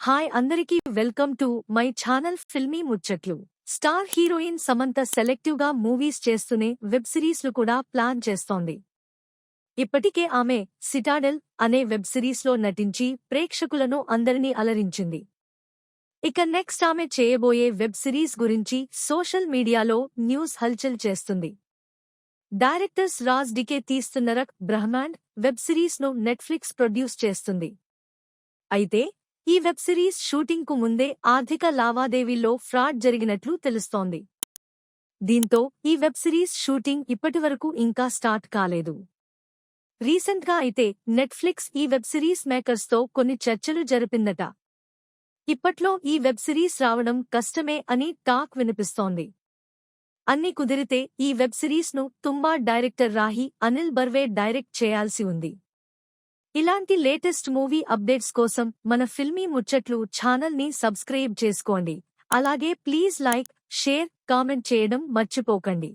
Hi అందరికీ welcome to my channel filmy ముచ్చట్లు. Star heroine Samantha selective గా మూవీస్ చేస్తూనే వెబ్ సిరీస్ లు కూడా ప్లాన్ చేస్తోంది. ఇప్పటికే ఆమె సిటాడెల్ అనే వెబ్ సిరీస్ లో నటించి ప్రేక్షకులను అందరినీ అలరించింది. ఇక నెక్స్ట్ ఆమె చేయబోయే వెబ్ సిరీస్ గురించి సోషల్ మీడియాలో న్యూస్ హల్చల్ చేస్తుంది. డైరెక్టర్స్ రాజ్ డికే తీస్తున్న రక్ బ్రహ్మాండ్ వెబ్ సిరీస్ ను నెట్ఫ్లిక్స్ ప్రొడ్యూస్ చేస్తుంది. అయితే ఈ వెబ్ సిరీస్ షూటింగ్ కు ముందే ఆర్థిక లావాదేవీల్లో ఫ్రాడ్ జరిగినట్లు తెలుస్తోంది. దీంతో ఈ వెబ్ సిరీస్ షూటింగ్ ఇప్పటివరకు ఇంకా స్టార్ట్ కాలేదు. రీసెంట్గా అయితే నెట్ఫ్లిక్స్ ఈ వెబ్ సిరీస్ మేకర్స్ తో కొన్ని చర్చలు జరిపిందట. ఇప్పట్లో ఈ వెబ్ సిరీస్ రావడం కష్టమే అని టాక్ వినిపిస్తోంది. అన్ని కుదిరితే ఈ వెబ్ సిరీస్ ను తుంబా డైరెక్టర్ రాహి అనిల్ బర్వే డైరెక్ట్ చేయాల్సి ఉంది. ఇలాంటి లేటెస్ట్ మూవీ అప్డేట్స్ కోసం మన ఫిల్మీ ముచ్చట్లు ఛానల్ ని సబ్స్క్రైబ్ చేసుకోండి. అలాగే ప్లీజ్ లైక్, షేర్, కామెంట్ చేయడం మర్చిపోకండి.